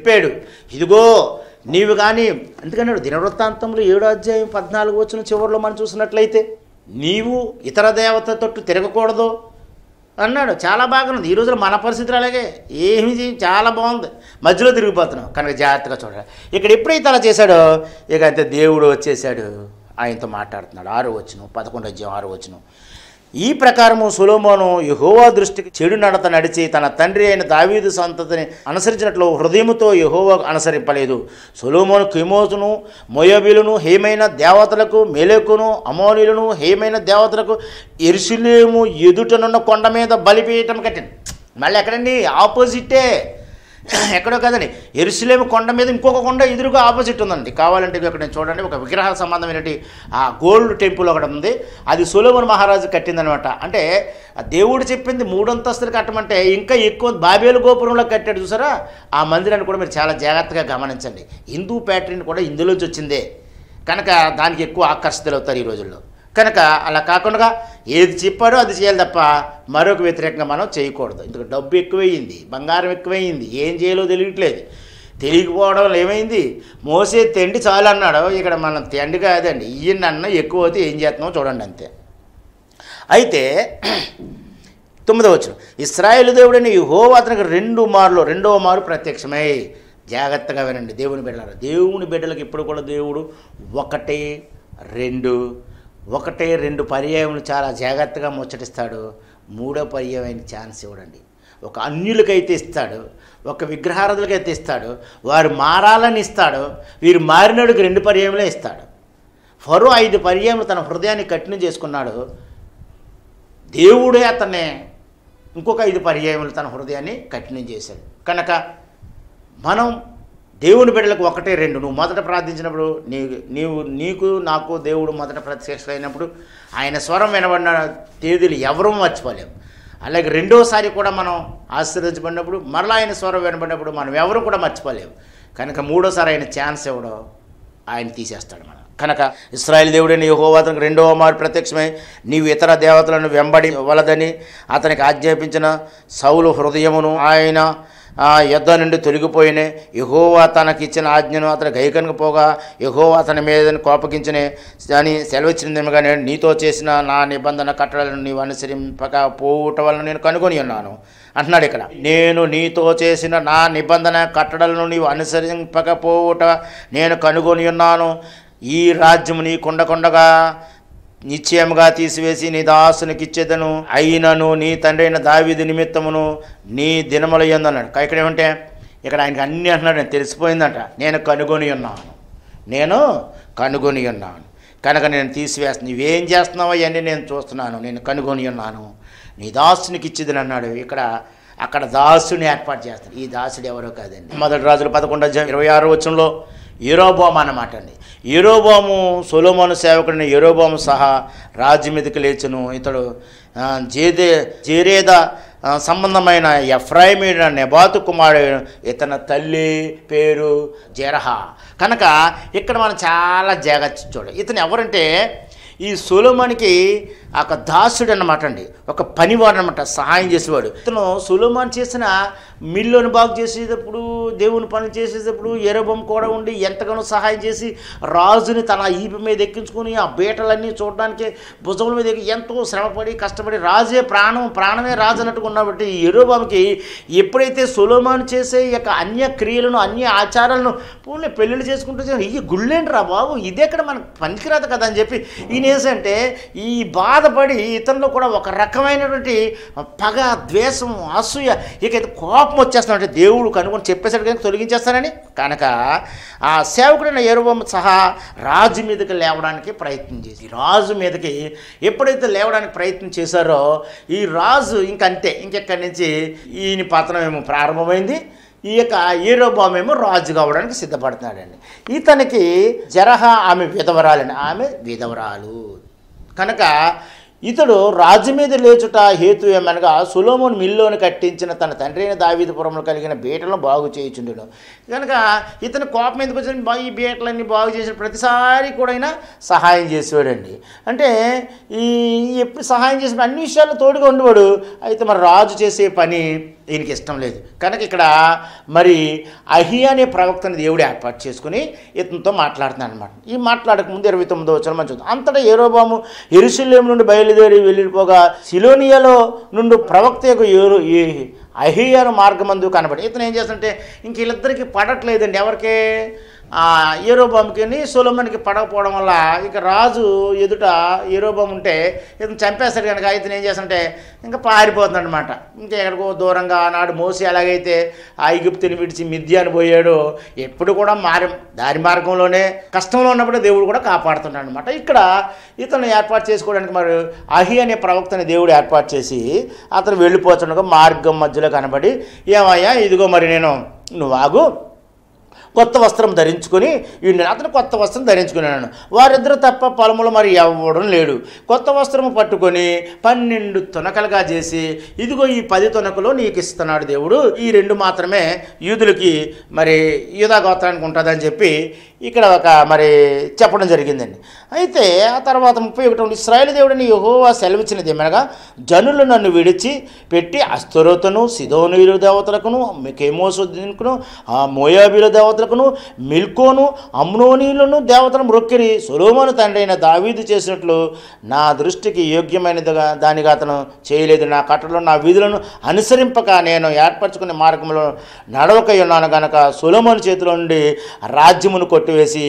చెప్పాడు, ఇదిగో నీవు కానీ, అందుకన్నాడు దినవృత్తాంతంలో 7వ అధ్యాయం 14 చివరిలో మనం చూసినట్లయితే, నీవు ఇతర దేవత తట్టు తిరగకూడదు అన్నాడు. చాలా బాగుంది. ఈ రోజులో మన పరిస్థితులు అలాగే, ఏమి చాలా బాగుంది, మధ్యలో తిరిగిపోతున్నాం. కనుక జాగ్రత్తగా చూడాలి. ఇక్కడ ఎప్పుడైతే అలా చేశాడో ఇక అయితే దేవుడు వచ్చేసాడు, ఆయనతో మాట్లాడుతున్నాడు. 11వ అధ్యాయం 6వ. ఈ ప్రకారము సొలొమోను యెహోవా దృష్టికి చెడు నడత నడిచి తన తండ్రి అయిన దావీదు సంతతిని అనుసరించినట్లు హృదయముతో యెహోవా అనుసరింపలేదు. సొలొమోను కెమోసును, మోయాబీలను, హేమైన దేవతలకు, మెలెకును, అమోనీయులను, హేమైన దేవతలకు యెరూషలేము ఎదుటనున్న కొండ మీద బలిపీఠం కట్టింది. మళ్ళీ ఎక్కడండి? ఆపోజిటే, ఎక్కడో కదండి, యెరూషలేము కొండ మీద ఇంకొక కొండ ఎదురుగా ఆపోజిట్ ఉందండి. కావాలంటే ఇక్కడ నేను చూడండి, ఒక విగ్రహ సంబంధమైనటువంటి ఆ గోల్డ్ టెంపుల్ ఒకటి ఉంది, అది సొలొమోను మహారాజు కట్టిందనమాట. అంటే దేవుడు చెప్పింది 3 అంతస్తులు కట్టమంటే ఇంకా ఎక్కువ బాబేలు గోపురంలో కట్టాడు చూసారా. ఆ మందిరాన్ని కూడా మీరు చాలా జాగ్రత్తగా గమనించండి. హిందూ ప్యాటర్న్ కూడా ఇందులోంచి వచ్చిందే కనుక దానికి ఎక్కువ ఆకర్షితులు అవుతారు ఈ రోజుల్లో. కనుక అలా కాకుండా ఏది చెప్పాడో అది చేయాలి తప్ప మరొక వ్యతిరేకంగా మనం చేయకూడదు. ఇందుకు డబ్బు ఎక్కువైంది, బంగారం ఎక్కువైంది, ఏం చేయాలో తెలియట్లేదు. తెలియకపోవడం ఏమైంది, మోసే తిండి చాలు అన్నాడు. ఇక్కడ మనం తిండి కాదండి, ఈయన ఎక్కువ అయితే ఏం చేస్తున్నామో చూడండి అంతే. అయితే 9వ ఇశ్రాయేలు దేవుడని యెహోవా అతనికి రెండవ మారు ప్రత్యక్షమై. జాగ్రత్తగా వినండి దేవుని బిడ్డలారా. దేవుని బిడ్డలకు ఇప్పుడు కూడా దేవుడు ఒకటే రెండు పర్యాయములు చాలా జాగ్రత్తగా ముచ్చటిస్తాడు. 3వ పర్యాయానికి ఛాన్స్ ఇవ్వడండి. ఒక అన్యులకైతే ఇస్తాడు, ఒక విగ్రహారాధులకైతే ఇస్తాడు, వారు మారాలని ఇస్తాడు, వీరు మారినడుకు 2 పర్యాయములే ఇస్తాడు. ఫరో 5 పర్యాయములు తన హృదయాన్ని కఠినం చేసుకున్నాడు. దేవుడే అతన్ని ఇంకొక 5 పర్యాయములు తన హృదయాన్ని కఠినం చేశాడు. కనుక మనం దేవుని బిడ్డలకు 1, 2 నువ్వు మొదట ప్రార్థించినప్పుడు నీకు నాకు దేవుడు మొదట ప్రత్యక్షమైనప్పుడు ఆయన స్వరం వినబడిన తేదీలు ఎవరూ మర్చిపోలేము. అలాగే రెండోసారి కూడా మనం ఆశీర్వదించబడినప్పుడు మరలా ఆయన స్వరం వినబడినప్పుడు మనం ఎవరు కూడా మర్చిపోలేము. కనుక 3వసారి ఆయన ఛాన్స్ ఇవ్వడం, ఆయన తీసేస్తాడు మనం. కనుక ఇశ్రాయేలు దేవుడైన యెహోవా అతనికి 2వ మారు ప్రత్యక్షమై నీవు ఇతర దేవతలను వెంబడి వలదని అతనికి ఆజ్ఞాపించిన సౌలు హృదయమును ఆయన యుద్ధ నుండి తొలగిపోయినే. యెహోవా తనకిచ్చిన ఆజ్ఞను అతను గైకొనకపోగా యెహోవా అతని మీద కోపగించనే అని సెలవిచ్చినదేమగా నేను నీతో చేసిన నా నిబంధన కట్టడలను నీవు అనుసరింపకపోవటం వలన నేను కనుగొని ఉన్నాను అంటున్నాడు ఇక్కడ. నేను నీతో చేసిన నా నిబంధన కట్టడలను నీవు అనుసరింపకపోవట నేను కనుగొని ఉన్నాను. ఈ రాజ్యము నీ కొండగా నిశ్చయముగా తీసివేసి నీ దాసునికి ఇచ్చేదను, అయినను నీ తండ్రి అయిన దావీదు నిమిత్తమును నీ దినముల యందు అన్నాడు. ఇక్కడ ఏమంటే ఇక్కడ ఆయనకి అన్నీ అంటున్నాడు, నేను తెలిసిపోయిందంట, నేను కనుగొని ఉన్నాను కనుక నేను తీసివేస్తాను. నువ్వేం చేస్తున్నావో అవన్నీ నేను చూస్తున్నాను, నేను కనుగొని ఉన్నాను, నీ దాసునికి ఇచ్చేదని అన్నాడు. అక్కడ దాసుని ఏర్పాటు చేస్తాడు. ఈ దాసుడు ఎవరో కాదండి. 1 రాజులు 11:26 యెరోబోము అన్నమాట అండి. యెరోబోము సొలొమోను సేవకుడిని యెరోబోము సహా రాజ్యం మీదకి లేచును. ఇతడు జేరేద సంబంధమైన ఎఫ్రాయిమీయుడైన నెబాతు కుమారుడు, ఇతని తల్లి పేరు జెరహ. కనుక ఇక్కడ మనం చాలా జాగ్రత్త చూడాలి. ఇతను ఎవరంటే ఈ సొలొమోనుకి ఒక దాసుడు అన్నమాట అండి, ఒక పనివాడు అనమాట, సహాయం చేసేవాడు. ఇతను సొలొమోను చేసిన మిల్లును బాగు చేసేటప్పుడు, దేవుని పని చేసేటప్పుడు యెరోబోము కూడా ఉండి ఎంతగానో సహాయం చేసి రాజుని తన ఈపు మీద ఎక్కించుకొని ఆ బీటలన్నీ చూడడానికి భుజముల మీద ఎంతో శ్రమపడి కష్టపడి రాజే ప్రాణమే రాజు అన్నట్టుగా ఉన్నబట్టి యెరోబోముకి ఎప్పుడైతే సొలొమోను చేసే యొక్క అన్య క్రియలను అన్య ఆచారాలను పూర్ణ పెళ్ళిళ్ళు చేసుకుంటూ ఈ గుళ్ళేంటి రా బాబు, ఇదెక్కడ మనకు పనికిరాదు కదా అని చెప్పి ఈయన ఏంటంటే ఈ బాధపడి ఇతనిలో కూడా ఒక రకమైనటువంటి పగ, ద్వేషం, అసూయ, ఇకైతే కోపం వచ్చేస్తానంటే దేవుడు కనుగొని చెప్పేసాడు కానీ తొలగించేస్తానని. కనుక ఆ సేవకుడైన యెరోబోము సహా రాజు మీదకి లేవడానికి ప్రయత్నం చేసి, రాజు మీదకి ఎప్పుడైతే లేవడానికి ప్రయత్నం చేశారో ఈ రాజు ఇంకంతే, ఇంకెక్కడి నుంచి ఈయన పతనం ఏమో ప్రారంభమైంది. ఈ యొక్క యెరోబోము ఏమో రాజు కావడానికి సిద్ధపడుతున్నాడండి. ఇతనికి జెరహ ఆమె విధవరాలు. కనుక ఇతడు రాజు మీద లేచుట హేతు ఏమనగా సొలొమోను మిల్లోను కట్టించిన తన తండ్రి అయిన దావీదుపురంలో కలిగిన బీటలను బాగు చేయుచుండెను. కనుక ఇతను కోపం ఎందుకు వచ్చిన ఈ బీటలన్నీ బాగు చేసిన ప్రతిసారి కూడా అయినా సహాయం చేసేవాడండి. అంటే ఎప్పుడు సహాయం చేసిన అన్ని విషయాల్లో తోడుగా ఉండేవాడు. అయితే మరి రాజు చేసే పని ఈయనకి ఇష్టం లేదు. కనుక ఇక్కడ మరి అహియా అనే ప్రవక్తని దేవుడు ఏర్పాటు చేసుకుని ఇతనితో మాట్లాడుతున్నాడు అనమాట. ఈ మాట్లాడక ముందు 29వ వచనం మనం చూద్దాం. అంతటా యెరోబాము యెరూషలేము నుండి బయలుదేరి వెళ్ళిపోగా సిలోనియాలో నుండి ప్రవక్త యొక్క అహియాను మార్గమందు కనబడి. ఇతను ఏం చేస్తుంటే ఇంక వీళ్ళిద్దరికీ పడట్లేదండి. ఎవరికి? యెరోబాముకి సొలొమోనుకి పడకపోవడం వల్ల ఇక రాజు ఎదుట యెరోబాము ఉంటే ఇతను చంపేస్తాడు కనుక ఇతను ఏం చేస్తుంటే ఇంకా పారిపోతుంది అనమాట. ఇంకా ఎక్కడికో దూరంగా ఆనాడు మోసి ఎలాగైతే ఆ ఐగుప్తుని విడిచి మిద్యాను పోయాడో ఎప్పుడు కూడా దారి మార్గంలోనే కష్టంలో ఉన్నప్పుడు దేవుడు కూడా కాపాడుతున్నాడు అనమాట. ఇక్కడ ఇతను ఏర్పాటు చేసుకోవడానికి మరి అహి అనే ప్రవక్తని దేవుడు ఏర్పాటు చేసి అతను వెళ్ళిపోతుండగా మార్గం మధ్యలో కనబడి, ఏమయ్యా ఇదిగో మరి నువ్వు ఆగు, కొత్త వస్త్రం ధరించుకొని అతను కొత్త వస్త్రం ధరించుకున్నాను. వారిద్దరు తప్ప పొలములో మరి ఎవ్వడం లేడు. కొత్త వస్త్రము పట్టుకొని 12 తునకలుగా చేసి ఇదిగో ఈ 10 తునకలు నీకు ఇస్తున్నాడు దేవుడు, ఈ 2 మాత్రమే యూదులకి మరి యూదా గోత్రానికి ఉంటుందని చెప్పి ఇక్కడ ఒక మరి చెప్పడం జరిగిందండి. అయితే ఆ తర్వాత 31 ఇశ్రాయేలు దేవుడిని యెహోవా సెలవిచ్చినది ఏమనగా, జనులు నన్ను విడిచి పెట్టి అస్తరోతును సిదోనీయుల దేవతలకును కెమోసుకును ఆ మోయాబీల దేవతలకును మిల్కోను అమ్నోనీయులను దేవతలను మొక్కిరి. సొలొమోను తండ్రి అయిన దావీదు చేసినట్లు నా దృష్టికి యోగ్యమైనదిగా దానిగా అతను చేయలేదు. నా కట్టలో నా వీధులను అనుసరింపక నేను ఏర్పరచుకునే మార్గంలో నడవకై ఉన్నాను గనక సొలొమోను చేతిలో నుండి రాజ్యమును కొట్టివేసి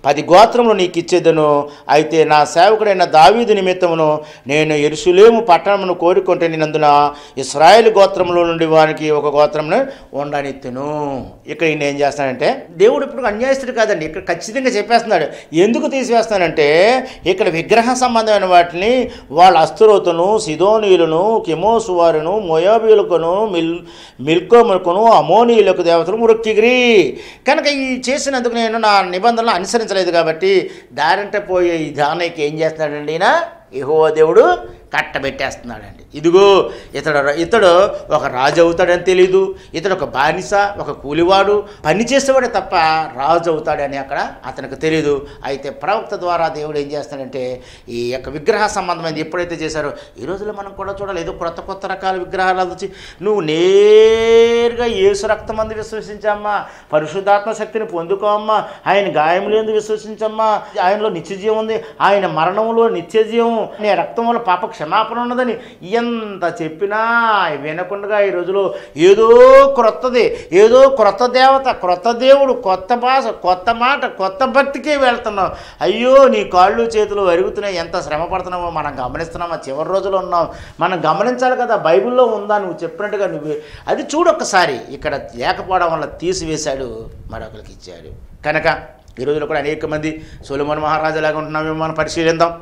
10 గోత్రములు నీకు ఇచ్చేదను. అయితే నా సేవకుడైన దావీదు నిమిత్తమును నేను యెరూషలేము పట్టణమును కోరుకుంటున్నందున ఇశ్రాయేలు గోత్రముల నుండి వారికి ఒక గోత్రమును ఉండనిత్తును. ఇక్కడ ఈయన ఏం చేస్తానంటే దేవుడు ఇప్పుడు అన్యాయస్తుడు కాదండి. ఇక్కడ ఖచ్చితంగా చెప్పేస్తున్నాడు. ఎందుకు తీసివేస్తానంటే ఇక్కడ విగ్రహ సంబంధమైన వాటిని వాళ్ళ అస్తరోతును సిదోనీయులను కెమోసు వారును మోయాబీయులకును మిల్కోములకును అమోనీయులకు దేవతలు మొక్కిరి. కనుక ఈ చేసినందుకు నేను నా నిబంధనలు అనుసరించలేదు కాబట్టి దారంట పోయే ఈ దానికి ఏం చేస్తున్నాడండి ఈయన యెహోవా దేవుడు కట్టబెట్టేస్తున్నాడండి. ఇదిగో ఇతడు ఒక రాజు అవుతాడని తెలీదు, ఇతడు ఒక బానిస, ఒక కూలివాడు, పని చేసేవాడే తప్ప రాజు అవుతాడని అక్కడ అతనికి తెలీదు. అయితే ప్రవక్త ద్వారా దేవుడు ఏం చేస్తాడంటే ఈ యొక్క విగ్రహ సంబంధమైనది ఎప్పుడైతే చేశారో ఈ రోజుల్లో మనం కూడా చూడాలి. ఏదో కొత్త రకాల విగ్రహాలు వచ్చి నువ్వు నేరుగా యేసు రక్తమందు విశ్వసించమ్మా, పరిశుద్ధాత్మ శక్తిని పొందుకోమ్మా, ఆయన గాయములందు విశ్వసించమ్మా, ఆయనలో నిత్యజీవం ఉంది, ఆయన మరణంలో నిత్యజీవం, నీ రక్తంలో పాప క్షమాపణ ఉన్నదని ఎంత చెప్పినా వినకుండా ఈ రోజులో ఏదో క్రొత్తది, ఏదో క్రొత్త దేవత, క్రొత్త దేవుడు, కొత్త భాష, కొత్త మాట, కొత్త భక్తికే వెళ్తున్నావు. అయ్యో నీ కాళ్ళు చేతులు వరుగుతున్నాయి, ఎంత శ్రమ పడుతున్నామో మనం గమనిస్తున్నామా? చివరి రోజులు ఉన్నాం, మనం గమనించాలి కదా. బైబిల్లో ఉందా నువ్వు చెప్పినట్టుగా? నువ్వు అది చూడు ఒక్కసారి. ఇక్కడ లేకపోవడం వల్ల తీసివేశాడు, మరొకరికి ఇచ్చాడు. కనుక ఈ రోజులో కూడా అనేక మంది సొలొమోను మహారాజులాగా ఉంటున్నామేమో మనం పరిశీలిద్దాం.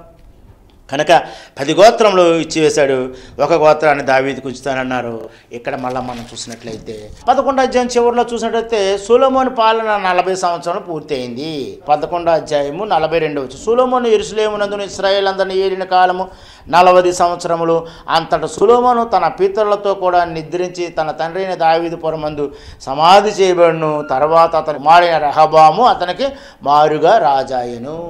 కనుక 10 గోత్రములు ఇచ్చివేశాడు, ఒక గోత్రాన్ని దావీదుకు ఉంచుతానన్నారు. ఇక్కడ మళ్ళీ మనం చూసినట్లయితే 11వ అధ్యాయం చివరిలో చూసినట్లయితే సొలొమోను పాలన 40 సంవత్సరాలు పూర్తయింది. 11వ అధ్యాయము 42 సొలొమోను యెరూషలేమునందు ఇశ్రాయేలు అందరిని ఏలిన కాలము 40 సంవత్సరములు. అంతటా సొలొమోను తన పితరులతో కూడా నిద్రించి తన తండ్రి అయిన దావీదు పురమందు సమాధి చేయబడును. తర్వాత అతని కుమారుడైన రెహబాము అతనికి మారుగా రాజాయను.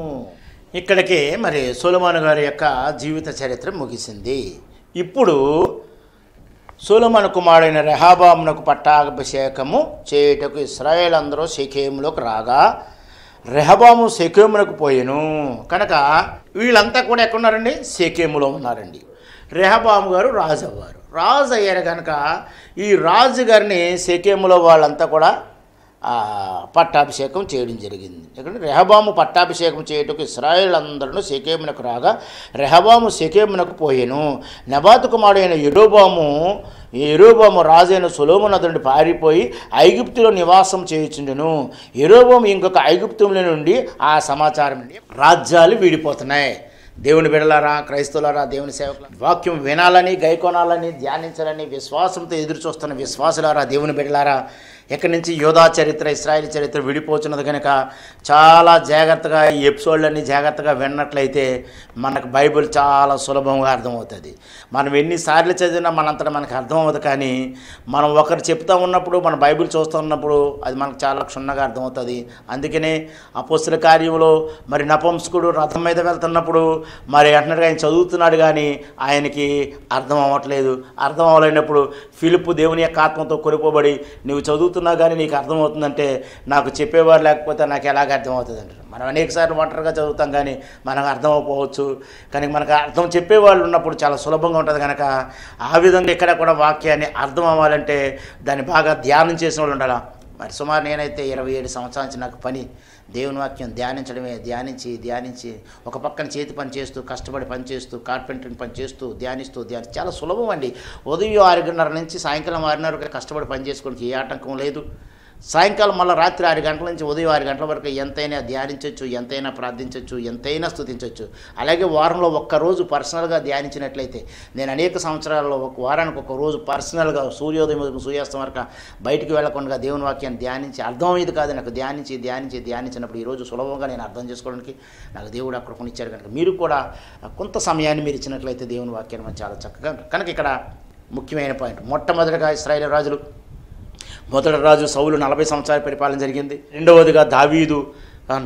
ఇక్కడికి మరి సొలొమోను గారి యొక్క జీవిత చరిత్ర ముగిసింది. ఇప్పుడు సొలొమోను కుమారుడైన రెహబామునకు పట్టాభిషేకము చేయుటకు ఇశ్రాయేల్ అందరూ షెకెములోకి రాగా రెహబాము షెకెమునకు పోయెను. కనుక వీళ్ళంతా కూడా ఎక్కడున్నారండి? షెకెములో ఉన్నారండి. రెహబాము గారు రాజు అవ్వారు. రాజు అయ్యారు కనుక ఈ రాజు గారిని షెకెములో వాళ్ళంతా కూడా పట్టాభిషేకం చేయడం జరిగింది. ఎందుకంటే రెహబాము పట్టాభిషేకం చేయుటకు ఇశ్రాయేల్ అందరూ షెకెమునకు రాగా రెహబాము షెకెమునకు పోయెను. నెబాతు కుమారుడైన యెరోబాము రాజైన సొలొమోను అతనుండి పారిపోయి ఐగుప్తులో నివాసం చేయుచుండెను. యెరోబాము ఇంకొక ఐగుప్తుల నుండి ఆ సమాచారం రాజ్యాలు విడిపోతున్నాయి. దేవుని బిడ్డలారా, క్రైస్తవులారా, దేవుని సేవకుల వాక్యం వినాలని, గైకొనాలని, ధ్యానించాలని విశ్వాసంతో ఎదురు చూస్తున్న విశ్వాసులారా, దేవుని బిడ్డలారా, ఎక్కడి నుంచి యోధా చరిత్ర ఇశ్రాయేల్ చరిత్ర విడిపోతున్నది కనుక చాలా జాగ్రత్తగా ఈ ఎపిసోడ్లన్నీ జాగ్రత్తగా విన్నట్లయితే మనకు బైబిల్ చాలా సులభంగా అర్థమవుతుంది. మనం ఎన్నిసార్లు చదివినా మనంతటా మనకు అర్థమవుతుంది, కానీ మనం ఒకరు చెప్తూ ఉన్నప్పుడు మన బైబిల్ చూస్తూ ఉన్నప్పుడు అది మనకు చాలా క్షుణ్ణంగా అర్థమవుతుంది. అందుకనే అపోస్తల కార్యంలో మరి నపుంసకుడు రథం మీద వెళ్తున్నప్పుడు మరి అంటున్నట్టుగా ఆయన చదువుతున్నాడు, కానీ ఆయనకి అర్థం అవ్వట్లేదు. అర్థం అవ్వలేనప్పుడు ఫిలిప్పు దేవుని యొక్క ఆత్మతో కొనుక్కోబడి నువ్వు చదువుతున్నా కానీ నీకు అర్థమవుతుందంటే నాకు చెప్పేవారు లేకపోతే నాకు ఎలాగ అర్థమవుతుంది అంటారు. మనం అనేకసార్లు ఒంటరిగా చదువుతాం కానీ మనకు అర్థం అవ్వకపోవచ్చు, కానీ మనకు అర్థం చెప్పేవాళ్ళు ఉన్నప్పుడు చాలా సులభంగా ఉంటుంది. కనుక ఆ విధంగా ఇక్కడ కూడా వాక్యాన్ని అర్థం అవ్వాలంటే దాన్ని బాగా ధ్యానం చేసిన వాళ్ళు ఉండాలి. మరి సుమారు నేనైతే 27 సంవత్సరాల నుంచి నాకు పని దేవుని వాక్యం ధ్యానించడమే. ధ్యానించి ఒక పక్కన చేతి పని చేస్తూ కష్టపడి పని చేస్తూ కార్పెంటరింగ్ పని చేస్తూ ధ్యానిస్తూ చాలా సులభం అండి. ఉదయం 6:30 నుంచి సాయంకాలం 6:30 కష్టపడి పని చేసుకోవడానికి ఏ ఆటంకం లేదు. సాయంకాలం మళ్ళీ రాత్రి 6 గంటల నుంచి ఉదయం 6 గంటల వరకు ఎంతైనా ధ్యానించవచ్చు, ఎంతైనా ప్రార్థించవచ్చు, ఎంతైనా స్తుతించవచ్చు. అలాగే వారంలో ఒక్కరోజు పర్సనల్గా ధ్యానించినట్లయితే, నేను అనేక సంవత్సరాల్లో ఒక వారానికి ఒక రోజు పర్సనల్గా సూర్యోదయం సూర్యాస్తం వరకు బయటికి వెళ్లకుండా దేవుని వాక్యాన్ని ధ్యానించి అర్థమయ్యేది కాదు నాకు, ధ్యానించినప్పుడు ఈరోజు సులభంగా నేను అర్థం చేసుకోవడానికి నాకు దేవుడు అక్కడ కొనిచ్చారు. కనుక మీరు కూడా కొంత సమయాన్ని మీరు ఇచ్చినట్లయితే దేవుని వాక్యాన్ని చాలా చక్కగా. కనుక ఇక్కడ ముఖ్యమైన పాయింట్, మొట్టమొదటిగా ఇశ్రాయేలు రాజులు, మొదటి రాజు సౌలు 40 సంవత్సరాల పరిపాలన జరిగింది. రెండవదిగా దావీదు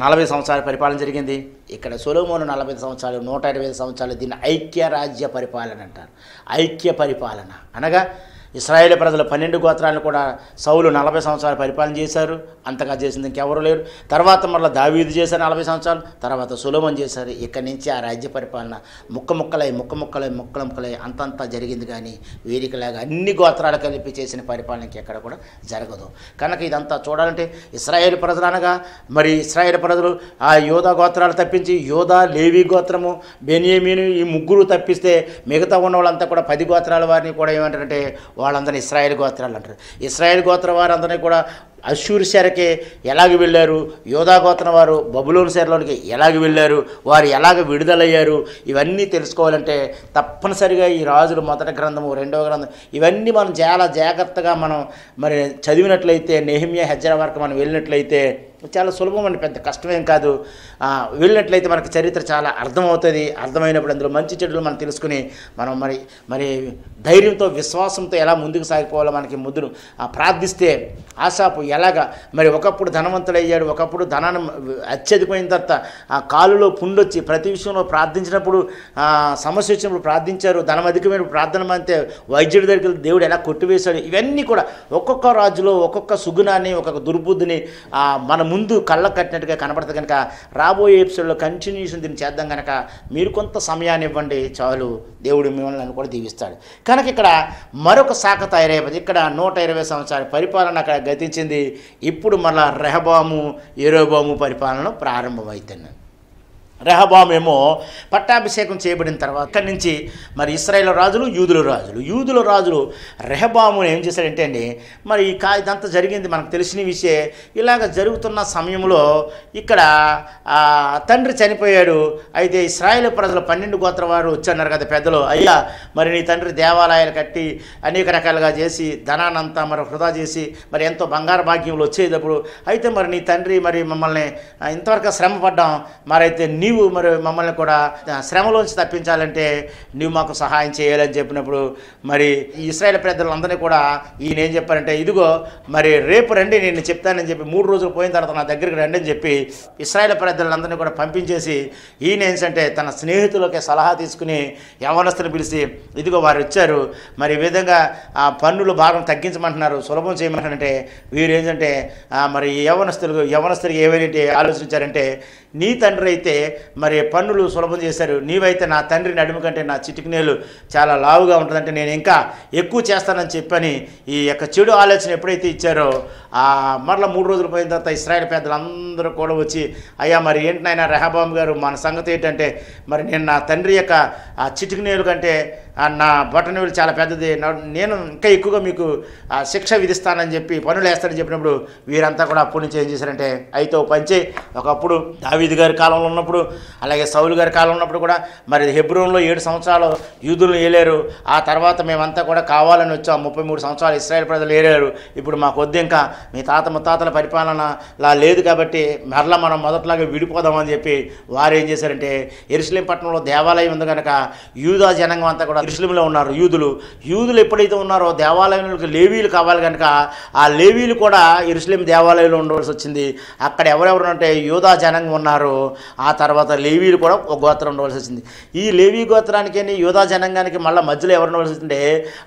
40 సంవత్సరాల పరిపాలన జరిగింది. ఇక్కడ సొలొమోను 40 సంవత్సరాలు, 125 సంవత్సరాలు. దీన్ని ఐక్యరాజ్య పరిపాలన అంటారు. ఐక్య పరిపాలన అనగా ఇశ్రాయేలు ప్రజలు 12 గోత్రాలను కూడా సౌలు 40 సంవత్సరాలు పరిపాలన చేశారు. అంతగా చేసింది ఇంకెవరు లేరు. తర్వాత మళ్ళీ దావీదు చేశారు 40 సంవత్సరాలు, తర్వాత సొలొమోను చేశారు. ఇక్కడి నుంచి ఆ రాజ్య పరిపాలన ముక్కలై అంతంతా జరిగింది. కానీ వీరికిలాగా అన్ని గోత్రాలు కలిపి చేసిన పరిపాలనకి ఎక్కడ కూడా జరగదు. కనుక ఇదంతా చూడాలంటే ఇశ్రాయేలు ప్రజలు అనగా మరి ఇశ్రాయేలు ప్రజలు ఆ యోధా గోత్రాలు తప్పించి యోధా, లేవి గోత్రము, బెన్యామీను ఈ ముగ్గురు తప్పిస్తే మిగతా ఉన్న వాళ్ళంతా కూడా 10 గోత్రాల వారిని కూడా ఏమంటారంటే వాళ్ళందరినీ ఇశ్రాయేలు గోత్రాలు అంటారు. ఇశ్రాయేలు గోత్ర వారందరినీ కూడా అష్షూరు చెరకే ఎలాగ వెళ్ళారు, యోధా గోత్రం వారు బబులోను చెరలోనికి ఎలాగ వెళ్ళారు, వారు ఎలాగ విడుదలయ్యారు, ఇవన్నీ తెలుసుకోవాలంటే తప్పనిసరిగా ఈ రాజులు మొదటి గ్రంథము, రెండవ గ్రంథం ఇవన్నీ మనం చాలా జాగ్రత్తగా మనం మరి చదివినట్లయితే, నెహెమ్యా, హెజ్రా వరకు మనం వెళ్ళినట్లయితే చాలా సులభం అండి, పెద్ద కష్టమేం కాదు. వెళ్ళినట్లయితే మనకు చరిత్ర చాలా అర్థమవుతుంది. అర్థమైనప్పుడు అందులో మంచి చెడులు మనం తెలుసుకుని మనం మరి ధైర్యంతో విశ్వాసంతో ఎలా ముందుకు సాగిపోవాలో మనకి ముద్దును ప్రార్థిస్తే ఆసాపు ఎలాగా మరి ఒకప్పుడు ధనవంతుడయ్యాడు, ఒకప్పుడు ధనాన్ని అత్యధికమైన తర్వాత ఆ కాలులో పుండొచ్చి ప్రతి విషయంలో ప్రార్థించినప్పుడు సమస్య వచ్చినప్పుడు ప్రార్థించారు, ధనం అధికమైన ప్రార్థన అంతే వైద్యుడి దగ్గరికి దేవుడు ఎలా కొట్టివేశాడు. ఇవన్నీ కూడా ఒక్కొక్క రాజులో ఒక్కొక్క సుగుణాన్ని, ఒక్కొక్క దుర్బుద్ధిని మన ముందు కళ్ళ కట్టినట్టుగా కనపడుతుంది. కనుక రాబోయే ఎపిసోడ్లో కంటిన్యూషన్ దీన్ని చేద్దాం. కనుక మీరు కొంత సమయాన్ని ఇవ్వండి చాలు, దేవుడు మిమ్మల్ని కూడా దీవిస్తాడు. కనుక ఇక్కడ మరొక శాఖ తయారైపోయింది. ఇక్కడ 120 సంవత్సరాల పరిపాలన అక్కడ గతించింది. ఇప్పుడు మళ్ళా రెహబాము, యెరోబాము పరిపాలన ప్రారంభమవుతుంది. రెహబాము ఏమో పట్టాభిషేకం చేయబడిన తర్వాత అక్కడి నుంచి మరి ఇశ్రాయేల్ రాజులు, యూదుల రాజులు రెహబామును ఏం చేశాడంటే అండి, మరి ఇదంతా జరిగింది మనకు తెలిసిన విషయం. ఇలాగ జరుగుతున్న సమయంలో ఇక్కడ తండ్రి చనిపోయాడు. అయితే ఇశ్రాయేల్ ప్రజలు 12 గోత్ర వారు వచ్చన్నారు కదా పెద్దలు, అయ్యా మరి నీ తండ్రి దేవాలయాలు కట్టి అనేక రకాలుగా చేసి ధనాన్నంతా మరి వృధా చేసి మరి ఎంతో బంగారు భాగ్యంలో వచ్చేటప్పుడు, అయితే మరి నీ తండ్రి మరి మమ్మల్ని ఇంతవరకు శ్రమ పడ్డాం, మరైతే నీవు మరి మమ్మల్ని కూడా శ్రమలోంచి తప్పించాలంటే నువ్వు మాకు సహాయం చేయాలని చెప్పినప్పుడు మరి ఇశ్రాయేల్ పెద్దలందరినీ కూడా ఈయన ఏం చెప్పారంటే, ఇదిగో మరి రేపు రండి నేను చెప్తానని చెప్పి 3 రోజులు పోయిన తర్వాత నా దగ్గరికి రండి అని చెప్పి ఇశ్రాయేల్ పెద్దలందరినీ కూడా పంపించేసి ఈయన ఏంటంటే తన స్నేహితులకి సలహా తీసుకుని యవనస్తుని పిలిచి, ఇదిగో వారు వచ్చారు, మరి ఈ విధంగా ఆ పన్నులు భాగం తగ్గించమంటున్నారు, సులభం చేయమంటారంటే వీరు ఏంటంటే మరి యవనస్తులకి ఏమైనా ఆలోచించారంటే, నీ తండ్రి అయితే మరి పన్నులు సులభం చేశారు, నీవైతే నా తండ్రి నడుము కంటే నా చిటికినేలు చాలా లావుగా ఉంటుందంటే నేను ఇంకా ఎక్కువ చేస్తానని చెప్పని ఈ యొక్క చెడు ఆలోచన ఎప్పుడైతే ఇచ్చారో మరలా 3 రోజులు పోయిన తర్వాత ఇశ్రాయేల్ పెద్దలందరూ అందరూ కూడా వచ్చి, అయ్యా మరి ఏంటి నాయన రెహబాము గారు మన సంగతి ఏంటంటే, మరి నేను నా తండ్రి యొక్క ఆ చిటికి నేలు కంటే నా బొటనవేలు చాలా పెద్దది, నేను ఇంకా ఎక్కువగా మీకు శిక్ష విధిస్తానని చెప్పి పనులు వేస్తానని చెప్పినప్పుడు వీరంతా కూడా అప్పటి నుంచి ఏం చేశారంటే, అయితే ఓ పంచే ఒకప్పుడు దావీదు గారి కాలంలో ఉన్నప్పుడు అలాగే సౌలు గారి కాలంలో ఉన్నప్పుడు కూడా మరి హెబ్రోన్లో 7 సంవత్సరాలు యూదులను ఏలారు. ఆ తర్వాత మేమంతా కూడా కావాలని వచ్చాం, 33 సంవత్సరాలు ఇశ్రాయేల్ ప్రజలు ఏలారు. ఇప్పుడు మాకు వద్దు, ఇంకా మీ తాత ముత్తాతల పరిపాలనలా లేదు కాబట్టి మరలా మనం మొదట్లాగా విడిపోదామని చెప్పి వారు ఏం చేశారంటే, యెరూషలేం పట్టణంలో దేవాలయం ఉంది కనుక యూదా జనాంగం అంతా కూడా యెరూషలేంలో ఉన్నారు. యూదులు ఎప్పుడైతే ఉన్నారో దేవాలయంలోకి లేవీలు కావాలి కనుక ఆ లేవీలు కూడా యెరూషలేం దేవాలయంలో ఉండవలసి వచ్చింది. అక్కడ ఎవరెవరు అంటే యూదా జనాంగం ఉన్నారు, ఆ తర్వాత లేవీలు కూడా ఒక గోత్రం ఉండవలసి వచ్చింది. ఈ లేవీ గోత్రానికి యూదా జనాంగానికి మళ్ళీ మధ్యలో ఎవరు ఉండవలసి వచ్చిందంటే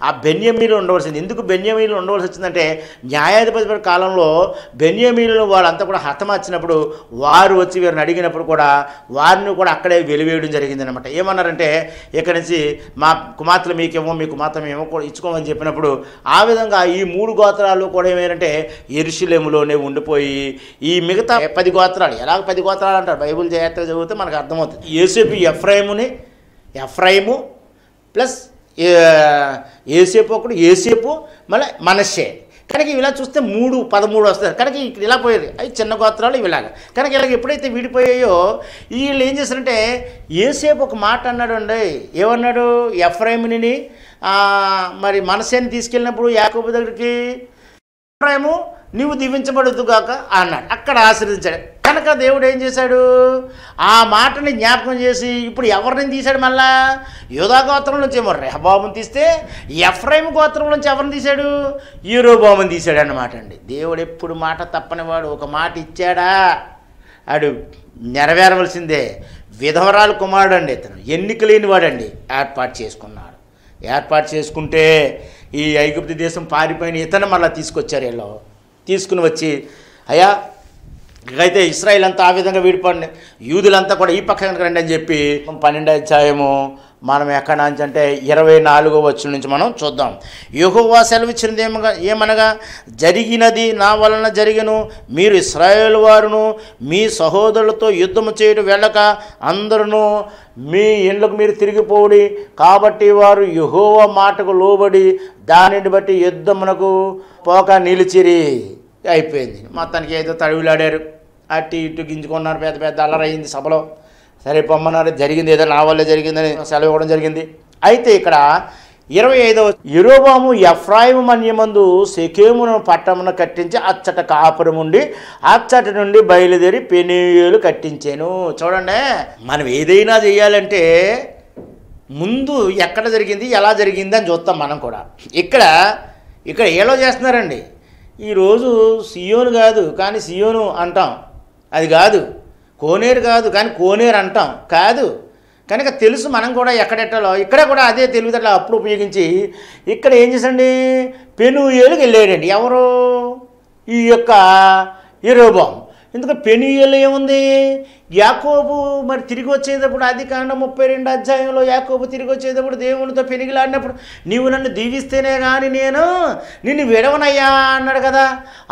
ఆ బెన్యామీలు ఉండవలసింది. ఎందుకు బెన్యామీలు ఉండవలసి వచ్చిందంటే, న్యాయాధిపతి కాలంలో బెన్యామీలను వాళ్ళంతా కూడా హతమార్చినప్పుడు వారు వచ్చి వీరిని అడిగినప్పుడు కూడా వారిని కూడా అక్కడే వెలివేయడం జరిగింది అనమాట. ఏమన్నారంటే, ఇక్కడి నుంచి మా కుమార్తెలు మీకేమో, మీ కుమార్తె ఏమో కూడా ఇచ్చుకోమని చెప్పినప్పుడు ఆ విధంగా ఈ 3 గోత్రాలు కూడా ఏమైందంటే యెరూషలేములోనే ఉండిపోయి ఈ మిగతా 10 గోత్రాలు, ఎలాగ 10 గోత్రాలు అంటారు బైబిల్ జాగ్రత్తగా చదివితే మనకు అర్థమవుతుంది. యోసేపు ఎఫ్రాయిము ప్లస్ యోసేపు ఒకడు, యోసేపు మళ్ళీ మనష్షే. కనుక ఇలా చూస్తే 13 వస్తారు. కనుక ఇక్కడ ఇలా పోయారు, అవి చిన్న గోత్రాలు ఇలాగ. కనుక ఇలాగ ఎప్పుడైతే విడిపోయాయో వీళ్ళు ఏం చేస్తారంటే, యోసేపు ఒక మాట అన్నాడు అండి. ఏమన్నాడు? ఎఫ్రాయిముని మరి మనష్షేని తీసుకెళ్ళినప్పుడు యాకోబు దగ్గరికి, ఎఫ్రాయిము నువ్వు దీవించబడుదుగాక అన్నాడు, అక్కడ ఆశీర్వదించాడు. కనుక దేవుడు ఏం చేశాడు, ఆ మాటని జ్ఞాపకం చేసి ఇప్పుడు ఎవరిని తీశాడు, మళ్ళా యూదా గోత్రం నుంచి ఏమో రెహబాముని తీస్తే ఎఫ్రాయిము గోత్రం నుంచి ఎవరిని తీశాడు, యెరోబాముని తీశాడు అన్నమాట అండి. దేవుడు ఎప్పుడు మాట తప్పనివాడు. ఒక మాట ఇచ్చాడా ఆడు నెరవేరవలసిందే. విధవరాలు కుమారుడు అండి ఇతను, ఎన్నిక లేని వాడండి. ఏర్పాటు చేసుకుంటే ఈ ఐగుప్తు దేశం పారిపోయిన ఇతను మళ్ళీ తీసుకొచ్చారు. వీళ్ళు తీసుకుని వచ్చి, అయ్యా ఇకైతే ఇశ్రాయేల్ అంతా ఆ విధంగా విడిపడి యూదులంతా కూడా ఈ పక్కన రండి అని చెప్పి 12వ అధ్యాయము మనం ఎక్కడ నుంచి అంటే 24వ వచనం నుంచి మనం చూద్దాం. యెహోవా సెలవిచ్చినది ఏమనగా, జరిగినది నా వలన జరిగెను, మీరు ఇశ్రాయేలు వారును మీ సహోదరులతో యుద్ధము చేయడం వెళ్ళక అందరూ మీ ఇండ్లకు మీరు తిరిగిపోవుడి. కాబట్టి వారు యెహోవా మాటకు లోబడి దానిని బట్టి యుద్ధమునకు పోక నిలిచిరి. అయిపోయింది. మొత్తానికి ఏదో తడివిలాడారు, అటు ఇటు గింజుకున్నారు, పెద్ద అల్లరైంది సభలో. సరే పొమ్మన్నారు, జరిగింది ఏదో నా వల్లే జరిగిందని సెలవు ఇవ్వడం జరిగింది. అయితే ఇక్కడ 25వ యెరోబాము ఎఫ్రాయిము మన్యమందు షెకెమును పట్టణమును కట్టించి అచ్చట కాపురముండి అచ్చట నుండి బయలుదేరి పెనూయేలు కట్టించాను. చూడండి, మనం ఏదైనా చేయాలంటే ముందు ఎక్కడ జరిగింది, ఎలా జరిగింది అని చూస్తాం మనం కూడా. ఇక్కడ ఏలో చేస్తున్నారండి. ఈరోజు సియోను కాదు కానీ సియోను అంటాం, అది కాదు. కోనేరు కాదు కానీ కోనేరు అంటాం, కాదు. కనుక తెలుసు మనం కూడా ఎక్కడెట్టాలో. ఇక్కడ కూడా అదే తెలివితేటలు అప్పుడు ఉపయోగించి ఇక్కడ ఏం చేసండి, పెనూయేలుకి వెళ్ళాడండి. ఎవరు? ఈ యొక్క యెరోబాము. ఎందుకంటే పెనూయేలు ఏముంది, యాకోబు మరి తిరిగి వచ్చేటప్పుడు ఆదికాండం 32వ అధ్యాయంలో యాకోబు తిరిగి వచ్చేటప్పుడు దేవునితో పెనిగిలాడినప్పుడు నీవు నన్ను దీవిస్తేనే కానీ నేను నిన్ను విడవనయ్యా అన్నాడు కదా.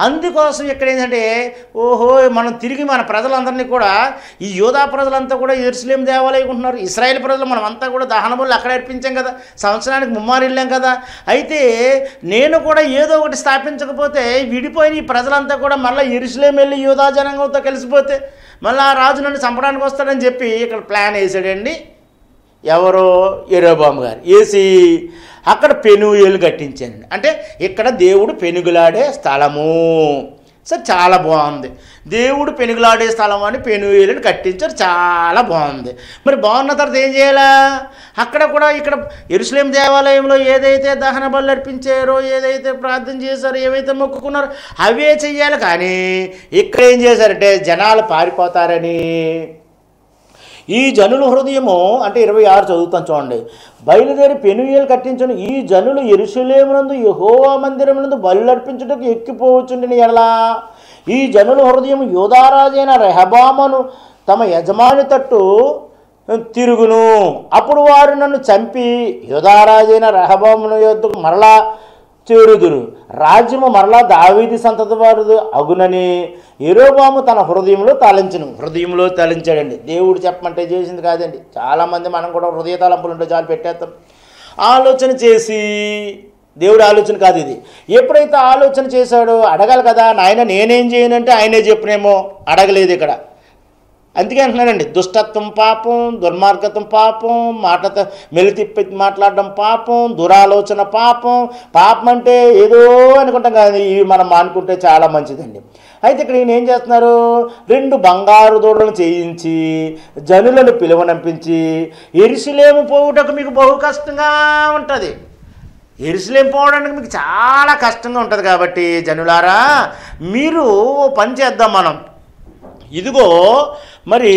అందుకోసం ఇక్కడ ఏంటంటే, ఓహో మనం తిరిగి మన ప్రజలందరినీ కూడా, ఈ యూదా ప్రజలంతా కూడా యెరూషలేం దేవాలయం ఉంటున్నారు. ఇశ్రాయేల్ ప్రజలు మనం అంతా కూడా దహన బలులు అక్కడ అర్పించాం కదా, సంవత్సరానికి 3 మారు వెళ్ళాం కదా. అయితే నేను కూడా ఏదో ఒకటి స్థాపించకపోతే విడిపోయిన ఈ ప్రజలంతా కూడా మళ్ళీ యెరూషలేం వెళ్ళి యూదా జనాంగంతో కలిసిపోతే మళ్ళీ ఆ రాజు నన్ను చంపడానికి వస్తాడని చెప్పి ఇక్కడ ప్లాన్ వేసాడండి. ఎవరో యెరోబాము గారు వేసి అక్కడ పెనూయేలు కట్టించానండి. అంటే ఇక్కడ దేవుడు పెనుగులాడే స్థలము. సార్ చాలా బాగుంది. దేవుడు పెనుగులాడే స్థలం అని పెనూయేలుని కట్టించారు, చాలా బాగుంది. మరి బాగున్న తర్వాత ఏం చేయాలా? అక్కడ కూడా ఇక్కడ యెరూషలేం దేవాలయంలో ఏదైతే దహన బలులు అర్పించారో, ఏదైతే ప్రార్థన చేశారో, ఏవైతే మొక్కుకున్నారో అవే చెయ్యాలి. కానీ ఇక్కడ ఏం చేశారంటే జనాలు పారిపోతారని ఈ జనుల హృదయము, అంటే 26 చదువుతాను చూడండి. బయలుదేరి పెనూయేలు కట్టించను ఈ జనులు యెరూషలేమునందు యెహోవా మందిరమునందు బలులు అర్పించుటకు ఎక్కిపోవచ్చుండిన ఎడలా ఈ జనుల హృదయం యూదారాజైన రెహబామును తమ యజమాని తట్టు తిరుగును. అప్పుడు వారు నన్ను చంపి యూదారాజైన రెహబామును యొద్దకు మరలా చేరుదురు. రాజ్యము మరలా దావీదు సంతతి వారు అగునని యెరొబోము తన హృదయంలో తలంచాడండి. దేవుడు చెప్పమంటే చేసింది కాదండి. చాలామంది మనం కూడా హృదయ తలంపులు ఉంటే చాలు పెట్టేస్తాం. ఆలోచన చేసి, దేవుడు ఆలోచన కాదు ఇది. ఎప్పుడైతే ఆలోచన చేశాడో అడగాలి కదా, నాయన నేనేం చేయనంటే ఆయనే చెప్పినేమో, అడగలేదు ఇక్కడ. అందుకే అంటున్నానండి, దుష్టత్వం పాపం, దుర్మార్గత్వం పాపం, మాటతో మెలితిప్పి మాట్లాడడం పాపం, దురాలోచన పాపం. పాపం అంటే ఏదో అనుకుంటాం కానీ ఇవి మనం మానుకుంటే చాలా మంచిదండి. అయితే ఇక్కడ ఈయన ఏం చేస్తున్నారు, 2 బంగారు దూడలను చేయించి జనులను పిలువనంపించి, యెరూషలేము పోవుటకు మీకు బహు కష్టంగా ఉంటుంది, యెరూషలేము పోవడానికి మీకు చాలా కష్టంగా ఉంటుంది కాబట్టి జనులారా మీరు పని చేద్దాం మనం. ఇదిగో మరి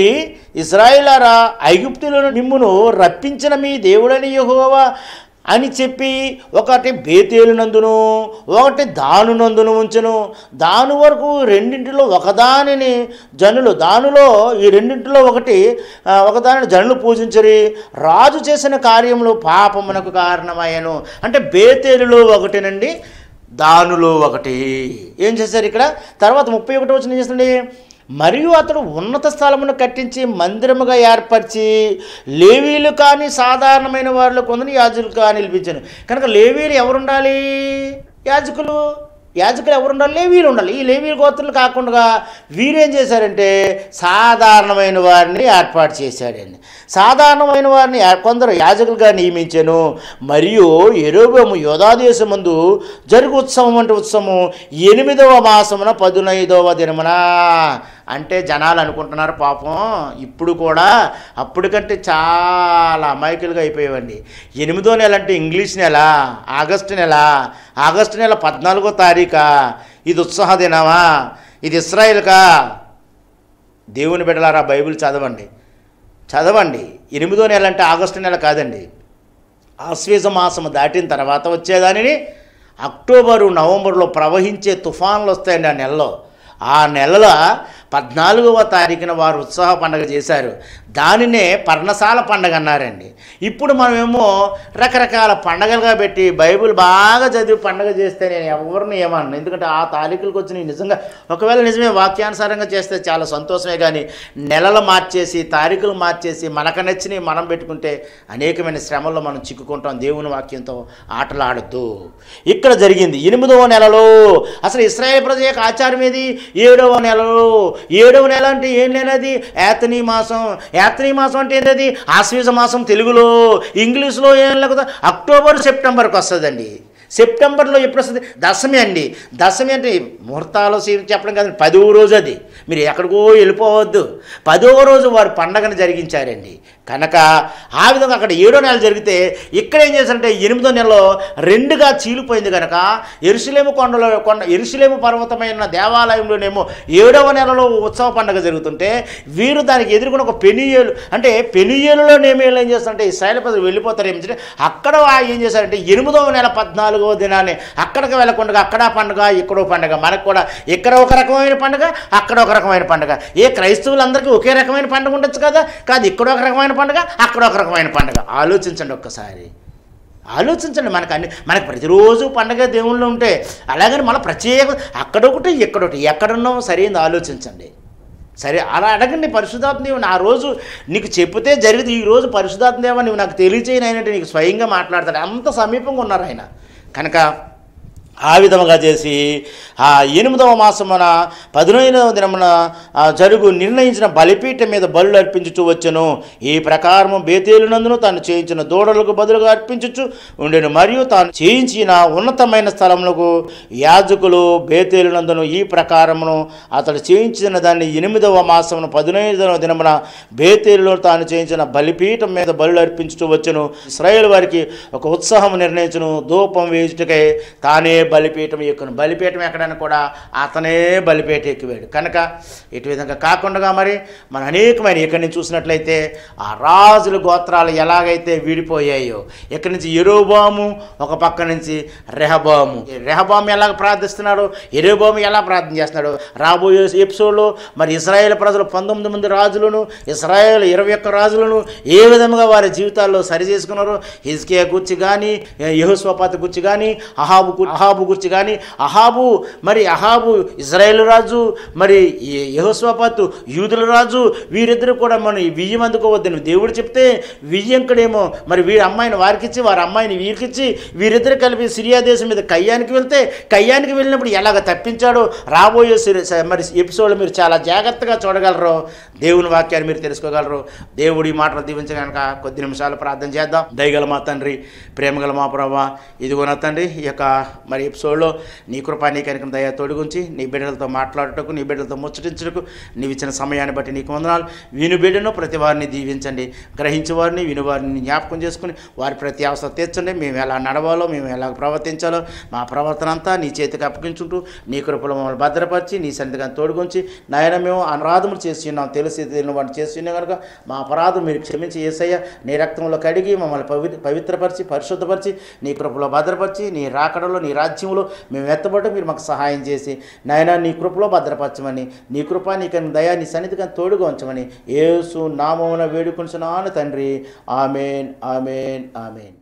ఇశ్రాయేలారా, ఐగుప్తులను మిమ్మును రప్పించిన మీ దేవుడని యెహోవా అని చెప్పి ఒకటి బేతేలునందును ఒకటి దానునందును ఉంచెను. దాను వరకు రెండింటిలో ఒకదానిని జనులు, దానిలో ఈ రెండింటిలో ఒకదానిని జనులు పూజించరి. రాజు చేసిన కార్యములు పాపమునకు కారణమయ్యను. అంటే బేతేలులో ఒకటినండి, దానులో ఒకటి. ఏం చేశారు ఇక్కడ? తర్వాత 31 వచనం ఏం చేస్తుంది, మరియు అతడు ఉన్నత స్థలమును కట్టించి మందిరముగా ఏర్పరిచి లేవీలు కానీ సాధారణమైన వారిలో కొందరు యాజకులుగా నిలిపించాను. కనుక లేవీలు ఎవరుండాలి? యాజకులు ఎవరు ఉండాలి? లేవీలు ఉండాలి. ఈ లేవీలు గోత్రులు కాకుండా వీరేం చేశారంటే సాధారణమైన వారిని ఏర్పాటు చేశాడండి. సాధారణమైన వారిని కొందరు యాజకులుగా నియమించాను. మరియు యెరొబోము యూదాదేశమందు జరుగు ఉత్సవం అంటే ఉత్సవం 8వ మాసమున 15వ దినమున. అంటే జనాలు అనుకుంటున్నారు పాపం ఇప్పుడు కూడా అప్పటికంటే చాలా అమాయకులుగా అయిపోయావండి. 8వ నెల అంటే ఇంగ్లీష్ నెల, ఆగస్టు నెల 14వ తారీఖా? ఇది ఉత్సాహ దినమా? ఇది ఇశ్రాయేలుకా? దేవుని బిడ్డలారా బైబిల్ చదవండి. 8వ నెల అంటే ఆగస్టు నెల కాదండి. ఆశ్వేజ మాసం దాటిన తర్వాత వచ్చేదానిని అక్టోబరు నవంబర్లో ప్రవహించే తుఫాన్లు వస్తాయండి. ఆ నెలలో 14వ తారీఖున వారు ఉత్సాహ పండుగ చేశారు. దానినే పర్ణశాల పండుగ అన్నారండి. ఇప్పుడు మనమేమో రకరకాల పండుగలుగా పెట్టి బైబిల్ బాగా చదివి పండుగ చేస్తే నేను ఎవరిని ఏమన్నాను. ఎందుకంటే ఆ తారీఖులకు వచ్చిన నిజంగా ఒకవేళ నిజమే వాక్యానుసారంగా చేస్తే చాలా సంతోషమే, కానీ నెలలు మార్చేసి తారీఖులు మార్చేసి మనకు నచ్చినవి మనం పెట్టుకుంటే అనేకమైన శ్రమల్లో మనం చిక్కుకుంటాం. దేవుని వాక్యంతో ఆటలాడద్దు. ఇక్కడ జరిగింది 8వ నెలలో. అసలు ఇశ్రాయేలు ప్రజల యొక్క ఆచారం ఏది? 7వ నెలలో. 7వ నెల అంటే ఏం లేనది? యాత్నీ మాసం. యాత్నీ మాసం అంటే ఏంటది? ఆశ్వేజ మాసం తెలుగులో. ఇంగ్లీష్లో ఏం లేకపోతే అక్టోబర్ సెప్టెంబర్కి వస్తుందండి. సెప్టెంబర్లో ఎప్పుడు వస్తుంది? దశమి అండి. దశమి అంటే ముహూర్తాలు చెప్పడం కాదండి, 10వ రోజు. అది మీరు ఎక్కడికో వెళ్ళిపోవద్దు. 10వ రోజు వారు పండగను జరిగించారండి. కనుక ఆ విధంగా అక్కడ 7వ నెల జరిగితే ఇక్కడ ఏం చేశారంటే 8వ నెలలో 2గా చీలిపోయింది. కనుక యెరూషలేము యెరూషలేము పర్వతమైన దేవాలయంలోనేమో 7వ నెలలో ఉత్సవ పండుగ జరుగుతుంటే వీరు దానికి ఎదుర్కొన్న ఒక పెనియేలు, అంటే పెనియేలులో నేమేళ్ళు ఏం చేస్తారంటే ఇశ్రాయేలు ప్రజలు వెళ్ళిపోతారు. ఏమిటంటే అక్కడ ఏం చేశారంటే 8వ నెల 14వ దినాన్ని అక్కడికి వెళ్ళకుండా అక్కడ పండుగ ఇక్కడో పండుగ. మనకు కూడా ఇక్కడ ఒక రకమైన పండుగ, అక్కడ ఒక రకమైన పండుగ. క్రైస్తవులందరికీ ఒకే రకమైన పండుగ ఉండొచ్చు కదా? కాదు, ఇక్కడ ఒక రకమైన పండుగ, అక్కడ ఒక రకమైన పండుగ. ఆలోచించండి ఒక్కసారి, ఆలోచించండి. మనకు ప్రతిరోజు పండుగ దేవుళ్ళు ఉంటే అలాగని మన ప్రత్యేక అక్కడొకటి ఇక్కడొకటి ఎక్కడున్నామో సరైనది ఆలోచించండి. సరే అలా అడగండి పరిశుద్ధాత్మ దేవుని. ఆ రోజు నీకు చెప్తే జరిగింది. ఈరోజు పరిశుద్ధాత్మ దేవ నువ్వు నాకు తెలియచేయను అయినట్టు నీకు స్వయంగా మాట్లాడతాడు. అంత సమీపంగా ఉన్నారు ఆయన. కనుక ఆ విధముగా చేసి ఆ 8వ మాసమున 15వ దినమున జరుగు నిర్ణయించిన బలిపీఠం మీద బలులు అర్పించుచూ వచ్చెను. ఈ ప్రకారము బేతేలునందును తాను చేయించిన దూడలకు బదులుగా అర్పించుచు ఉండెను. మరియు తాను చేయించిన ఉన్నతమైన స్థలములకు యాజకులు బేతేలునందును ఈ ప్రకారమును అతడు చేయించిన దాన్ని 8వ మాసమున 15వ దినమున బేతేలులో తాను చేయించిన బలిపీఠం మీద బలులు అర్పించుచూ వచ్చెను. ఇశ్రాయేలు వారికి ఒక ఉత్సాహం నిర్ణయించును. ధూపం వేయుటకై తానే బలిపీఠం ఎక్కును. బలిపీఠం ఎక్కడానికి కూడా అతనే బలిపీఠం ఎక్కివాడు. కనుక ఇటు విధంగా కాకుండా మరి మన అనేకమైన ఇక్కడి నుంచి చూసినట్లయితే ఆ రాజుల గోత్రాలు ఎలాగైతే విడిపోయాయో, ఇక్కడి నుంచి యెరోబాము ఒక పక్క నుంచి రెహబాము ఎలాగ ప్రార్థిస్తున్నాడు, యెరోబాము ఎలా ప్రార్థన చేస్తున్నాడు రాబోయే ఎపిసోడ్లో మరి ఇశ్రాయేల్ ప్రజలు 19 మంది రాజులను, ఇశ్రాయేల్ 21 రాజులను ఏ విధంగా వారి జీవితాల్లో సరి చేసుకున్నారో, హిజ్కియా గురించి కానీ, యెహోషాపాతు గురించి కానీ, అహాబు గురించి కానీ, అహాబు ఇశ్రాయేల్ రాజు, మరి యెహోషాపాతు యూదుల రాజు, వీరిద్దరూ కూడా మనం విజయం అందుకోవద్దని దేవుడు చెప్తే విజయంకడేమో మరి వీరి అమ్మాయిని వారికిచ్చి, వారి అమ్మాయిని వీరికిచ్చి, వీరిద్దరు కలిపి సిరియా దేశం మీద కయ్యానికి వెళ్తే, కయ్యానికి వెళ్ళినప్పుడు ఎలాగ తప్పించాడో రాబోయే మరి ఎపిసోడ్లో మీరు చాలా జాగ్రత్తగా చూడగలరు. దేవుని వాక్యాన్ని మీరు తెలుసుకోగలరు. దేవుడి మాటలు దీవించగలక కొద్ది నిమిషాలు ప్రార్థన చేద్దాం. దయగల మా తండ్రి, ప్రేమగల మా ప్రభా, ఇదిగో నా తండ్రి, ఈ యొక్క మరి ఎపిసోడ్లో నీ కృపా నీ కనికరం దయ తోడుగుంచి నీ బిడ్డలతో మాట్లాడుటకు, నీ బిడ్డలతో ముచ్చటించుటకు నీవు ఇచ్చిన సమయాన్ని బట్టి నీకు వందనాలు. విను బిడ్డను ప్రతి వారిని దీవించండి, గ్రహించేవారిని వినువారిని జ్ఞాపకం చేసుకుని వారి ప్రతి అవసరం తీర్చండి. మేము ఎలా నడవాలో, మేము ఎలా ప్రవర్తించాలో మా ప్రవర్తన అంతా నీ చేతికి అప్పగించుంటూ నీ కృపలో మమ్మల్ని భద్రపరిచి నీ సన్నిధిగా తోడుగుంచి నాయన మేము అపరాధములు చేసి ఉన్నాం, తెలిసి తెలియని వాటిని చేసి ఉన్నాం కనుక మా అపరాధం మీరు క్షమించి యేసయ్య నీ రక్తంలో కడిగి మమ్మల్ని పవిత్రపరిచి పరిశుద్ధపరిచి నీ కృపలో భద్రపరిచి నీ రాకడలో నీ రాజ్యంలో మేము ఎత్తబడ్డ మీరు మాకు సహాయం చేసి నాయన నీ కృపలో భద్రపరచమని, నీ కృప నీ దయ నీ సన్నిధిగా తోడుగా ఉంచమని యేసు నామమున వేడుకొనుచున్నాను తండ్రి. ఆమేన్, ఆమేన్, ఆమేన్.